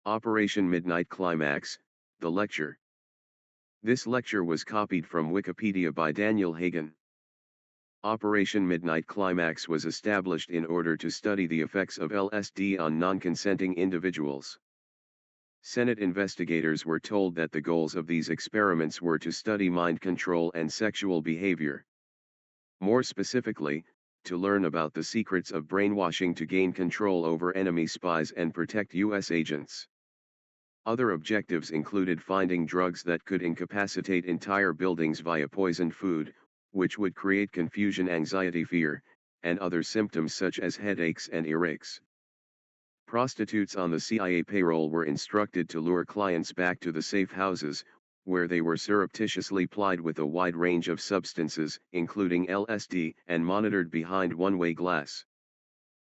Operation Midnight Climax, the lecture. This lecture was copied from Wikipedia by Daniel Hagen. Operation Midnight Climax was established in order to study the effects of LSD on non-consenting individuals. Senate investigators were told that the goals of these experiments were to study mind control and sexual behavior. More specifically, to learn about the secrets of brainwashing to gain control over enemy spies and protect U.S. agents. Other objectives included finding drugs that could incapacitate entire buildings via poisoned food, which would create confusion, anxiety, fear, and other symptoms such as headaches and earaches. Prostitutes on the CIA payroll were instructed to lure clients back to the safe houses, where they were surreptitiously plied with a wide range of substances, including LSD, and monitored behind one-way glass.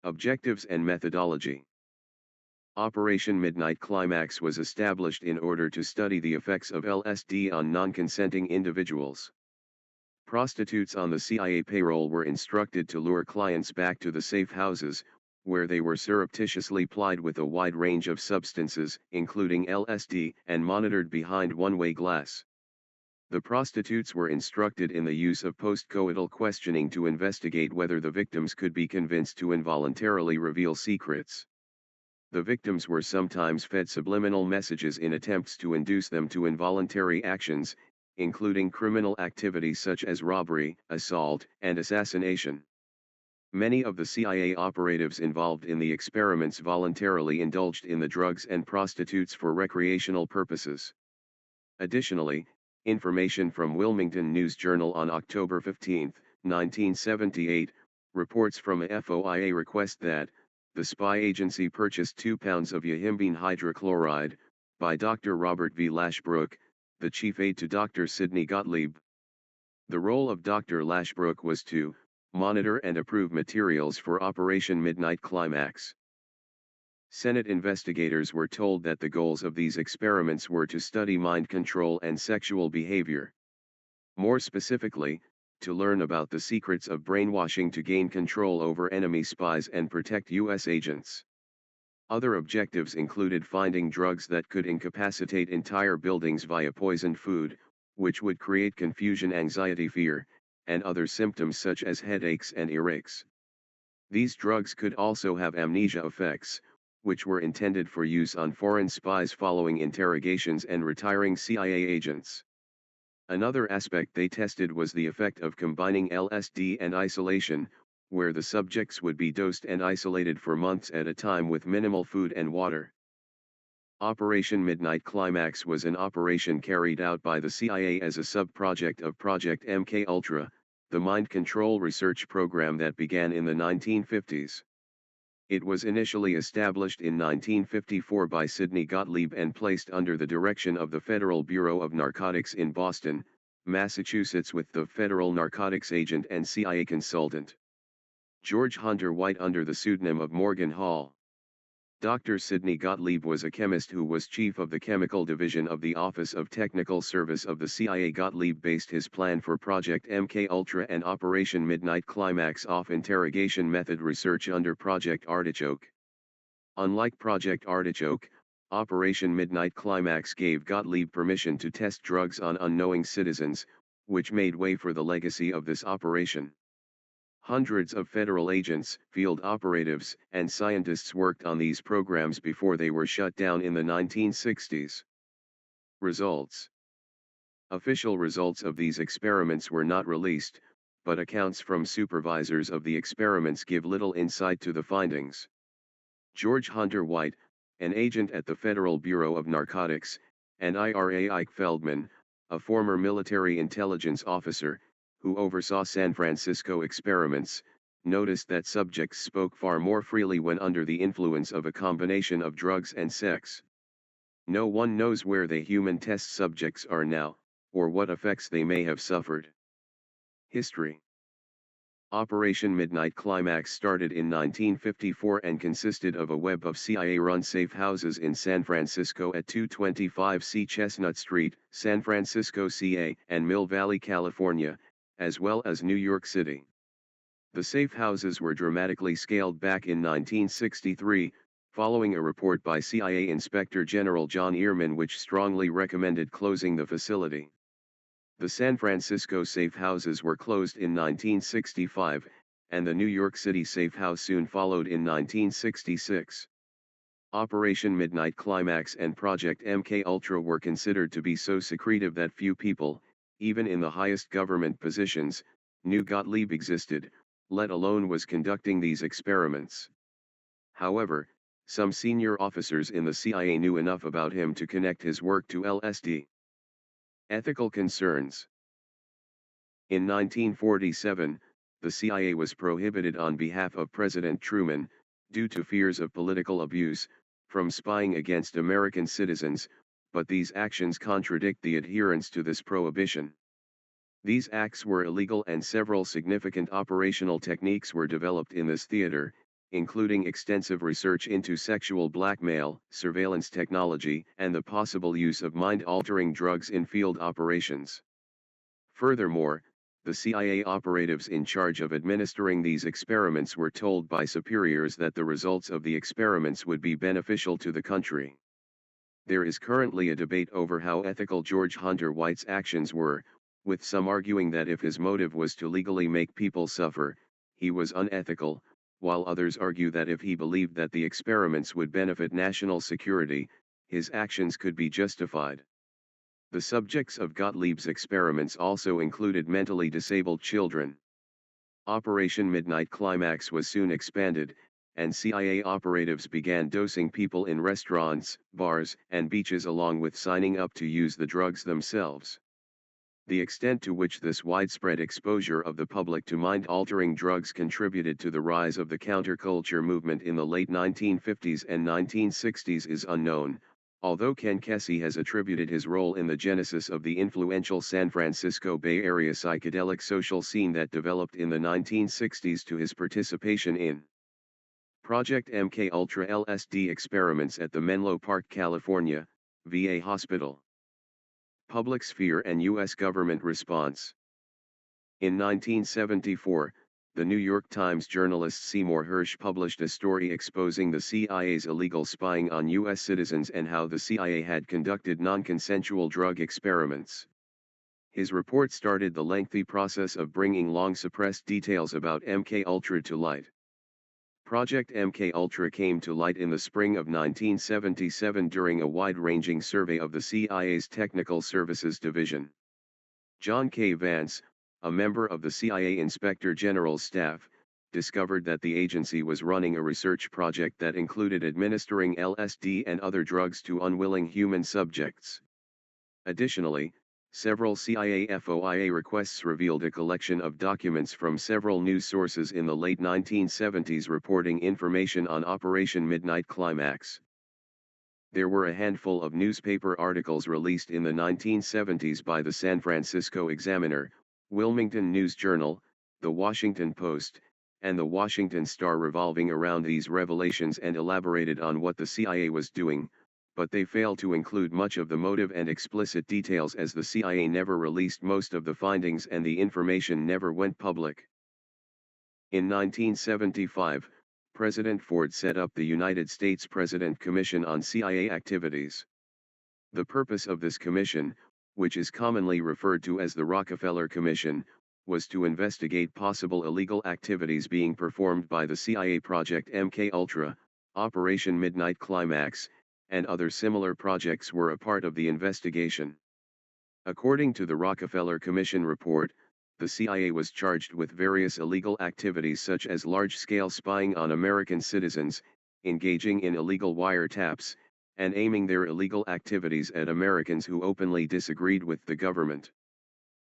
Objectives and methodology. Operation Midnight Climax was established in order to study the effects of LSD on non-consenting individuals. Prostitutes on the CIA payroll were instructed to lure clients back to the safe houses, where they were surreptitiously plied with a wide range of substances, including LSD, and monitored behind one-way glass. The prostitutes were instructed in the use of post-coital questioning to investigate whether the victims could be convinced to involuntarily reveal secrets. The victims were sometimes fed subliminal messages in attempts to induce them to involuntary actions, including criminal activities such as robbery, assault, and assassination. Many of the CIA operatives involved in the experiments voluntarily indulged in the drugs and prostitutes for recreational purposes. Additionally, information from Wilmington News Journal on October 15, 1978, reports from a FOIA request that the spy agency purchased 2 pounds of yohimbine hydrochloride, by Dr. Robert V. Lashbrook, the chief aide to Dr. Sidney Gottlieb. The role of Dr. Lashbrook was to monitor and approve materials for Operation Midnight Climax. Senate investigators were told that the goals of these experiments were to study mind control and sexual behavior. More specifically, to learn about the secrets of brainwashing to gain control over enemy spies and protect U.S. agents. Other objectives included finding drugs that could incapacitate entire buildings via poisoned food, which would create confusion, anxiety, fear, and other symptoms such as headaches and earaches. These drugs could also have amnesia effects, which were intended for use on foreign spies following interrogations and retiring CIA agents. Another aspect they tested was the effect of combining LSD and isolation, where the subjects would be dosed and isolated for months at a time with minimal food and water. Operation Midnight Climax was an operation carried out by the CIA as a sub-project of Project MKUltra, the mind control research program that began in the 1950s. It was initially established in 1954 by Sidney Gottlieb and placed under the direction of the Federal Bureau of Narcotics in Boston, Massachusetts, with the federal narcotics agent and CIA consultant George Hunter White under the pseudonym of Morgan Hall. Dr. Sidney Gottlieb was a chemist who was chief of the chemical division of the Office of Technical Service of the CIA. Gottlieb based his plan for Project MKUltra and Operation Midnight Climax off interrogation method research under Project Artichoke. Unlike Project Artichoke, Operation Midnight Climax gave Gottlieb permission to test drugs on unknowing citizens, which made way for the legacy of this operation. Hundreds of federal agents, field operatives, and scientists worked on these programs before they were shut down in the 1960s. Results. Official results of these experiments were not released, but accounts from supervisors of the experiments give little insight to the findings. George Hunter White, an agent at the Federal Bureau of Narcotics, and Ira Ike Feldman, a former military intelligence officer, who oversaw San Francisco experiments, noticed that subjects spoke far more freely when under the influence of a combination of drugs and sex. No one knows where the human test subjects are now, or what effects they may have suffered. History. Operation Midnight Climax started in 1954 and consisted of a web of CIA-run safe houses in San Francisco at 225 C Chestnut Street, San Francisco, CA, and Mill Valley, California, as well as New York City. The safe houses were dramatically scaled back in 1963, following a report by CIA Inspector General John Ehrman which strongly recommended closing the facility. The San Francisco safe houses were closed in 1965, and the New York City safe house soon followed in 1966. Operation Midnight Climax and Project MKUltra were considered to be so secretive that few people, even in the highest government positions, knew Gottlieb existed, let alone was conducting these experiments. However, some senior officers in the CIA knew enough about him to connect his work to LSD. Ethical concerns. In 1947, the CIA was prohibited on behalf of President Truman, due to fears of political abuse, from spying against American citizens, but these actions contradict the adherence to this prohibition. These acts were illegal and several significant operational techniques were developed in this theater, including extensive research into sexual blackmail, surveillance technology, and the possible use of mind-altering drugs in field operations. Furthermore, the CIA operatives in charge of administering these experiments were told by superiors that the results of the experiments would be beneficial to the country. There is currently a debate over how ethical George Hunter White's actions were, with some arguing that if his motive was to legally make people suffer, he was unethical, while others argue that if he believed that the experiments would benefit national security, his actions could be justified. The subjects of Gottlieb's experiments also included mentally disabled children. Operation Midnight Climax was soon expanded, and CIA operatives began dosing people in restaurants, bars, and beaches along with signing up to use the drugs themselves. The extent to which this widespread exposure of the public to mind-altering drugs contributed to the rise of the counterculture movement in the late 1950s and 1960s is unknown, although Ken Kesey has attributed his role in the genesis of the influential San Francisco Bay Area psychedelic social scene that developed in the 1960s to his participation in Project MKUltra LSD experiments at the Menlo Park, California, VA hospital. Public sphere and U.S. government response. In 1974, the New York Times journalist Seymour Hersh published a story exposing the CIA's illegal spying on U.S. citizens and how the CIA had conducted non-consensual drug experiments. His report started the lengthy process of bringing long-suppressed details about MKUltra to light. Project MKUltra came to light in the spring of 1977 during a wide-ranging survey of the CIA's Technical Services Division. John K. Vance, a member of the CIA Inspector General's staff, discovered that the agency was running a research project that included administering LSD and other drugs to unwilling human subjects. Additionally, several CIA FOIA requests revealed a collection of documents from several news sources in the late 1970s reporting information on Operation Midnight Climax. There were a handful of newspaper articles released in the 1970s by the San Francisco Examiner, Wilmington News Journal, The Washington Post, and The Washington Star revolving around these revelations and elaborated on what the CIA was doing, but they failed to include much of the motive and explicit details as the CIA never released most of the findings and the information never went public. In 1975, President Ford set up the United States President Commission on CIA Activities. The purpose of this commission, which is commonly referred to as the Rockefeller Commission, was to investigate possible illegal activities being performed by the CIA Project MKUltra, Operation Midnight Climax, and other similar projects were a part of the investigation. According to the Rockefeller Commission report, the CIA was charged with various illegal activities such as large-scale spying on American citizens, engaging in illegal wiretaps, and aiming their illegal activities at Americans who openly disagreed with the government.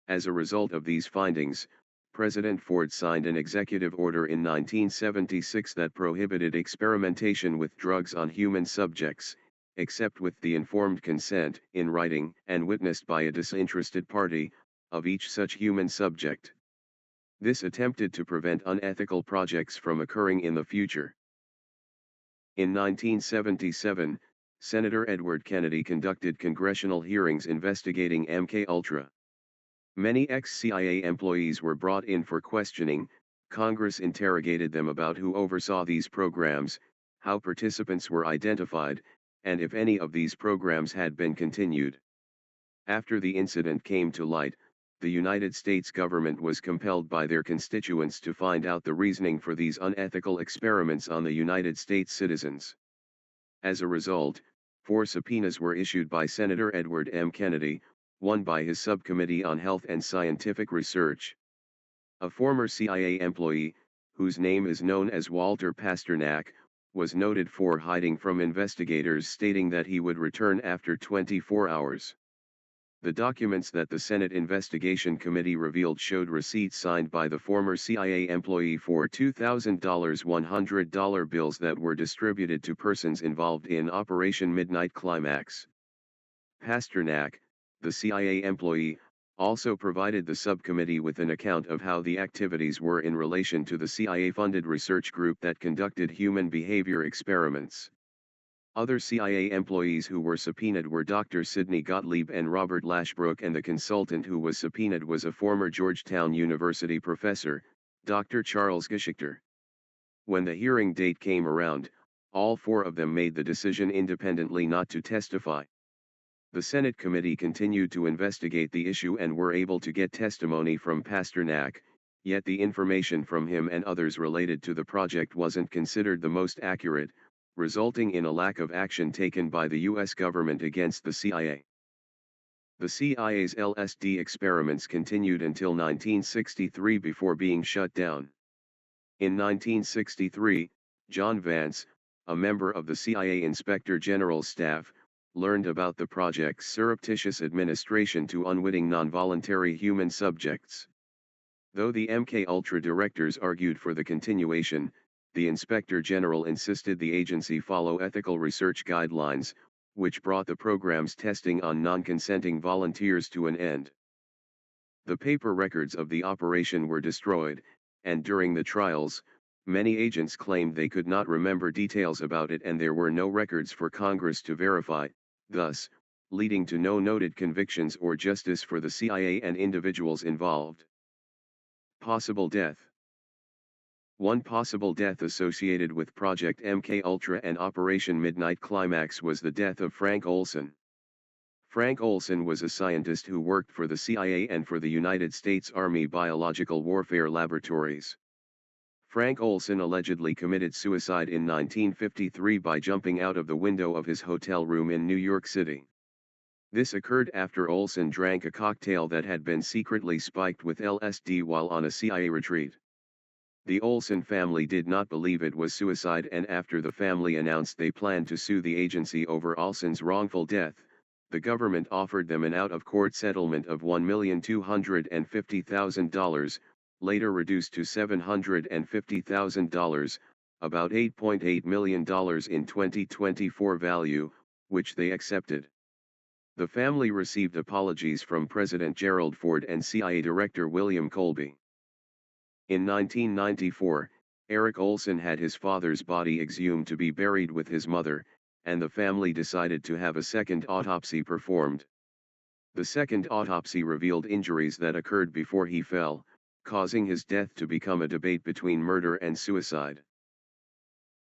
As a result of these findings, President Ford signed an executive order in 1976 that prohibited experimentation with drugs on human subjects, except with the informed consent, in writing, and witnessed by a disinterested party, of each such human subject. This attempted to prevent unethical projects from occurring in the future. In 1977, Senator Edward Kennedy conducted congressional hearings investigating MKUltra. Many ex-CIA employees were brought in for questioning. Congress interrogated them about who oversaw these programs, how participants were identified, and if any of these programs had been continued. After the incident came to light, the United States government was compelled by their constituents to find out the reasoning for these unethical experiments on the United States citizens. As a result, 4 subpoenas were issued by Senator Edward M. Kennedy, one by his Subcommittee on Health and Scientific Research. A former CIA employee, whose name is known as Walter Pasternak, was noted for hiding from investigators, stating that he would return after 24 hours. The documents that the Senate Investigation Committee revealed showed receipts signed by the former CIA employee for $2,000 $100 bills that were distributed to persons involved in Operation Midnight Climax. Pasternak, the CIA employee, also provided the subcommittee with an account of how the activities were in relation to the CIA-funded research group that conducted human behavior experiments. Other CIA employees who were subpoenaed were Dr. Sidney Gottlieb and Robert Lashbrook, and the consultant who was subpoenaed was a former Georgetown University professor, Dr. Charles Geschichter. When the hearing date came around, all 4 of them made the decision independently not to testify. The Senate committee continued to investigate the issue and were able to get testimony from Pasternak, yet the information from him and others related to the project wasn't considered the most accurate, resulting in a lack of action taken by the U.S. government against the CIA. The CIA's LSD experiments continued until 1963 before being shut down. In 1963, John Vance, a member of the CIA Inspector General's staff, learned about the project's surreptitious administration to unwitting non-voluntary human subjects. Though the MKUltra directors argued for the continuation, the Inspector General insisted the agency follow ethical research guidelines, which brought the program's testing on non-consenting volunteers to an end. The paper records of the operation were destroyed, and during the trials, many agents claimed they could not remember details about it, and there were no records for Congress to verify, thus, leading to no noted convictions or justice for the CIA and individuals involved. Possible death. One possible death associated with Project MKUltra and Operation Midnight Climax was the death of Frank Olson. Frank Olson was a scientist who worked for the CIA and for the United States Army Biological Warfare Laboratories. Frank Olson allegedly committed suicide in 1953 by jumping out of the window of his hotel room in New York City. This occurred after Olson drank a cocktail that had been secretly spiked with LSD while on a CIA retreat. The Olson family did not believe it was suicide, and after the family announced they planned to sue the agency over Olson's wrongful death, the government offered them an out-of-court settlement of $1,250,000, later reduced to $750,000, about $8.8 million in 2024 value, which they accepted. The family received apologies from President Gerald Ford and CIA Director William Colby. In 1994, Eric Olson had his father's body exhumed to be buried with his mother, and the family decided to have a second autopsy performed. The second autopsy revealed injuries that occurred before he fell, causing his death to become a debate between murder and suicide.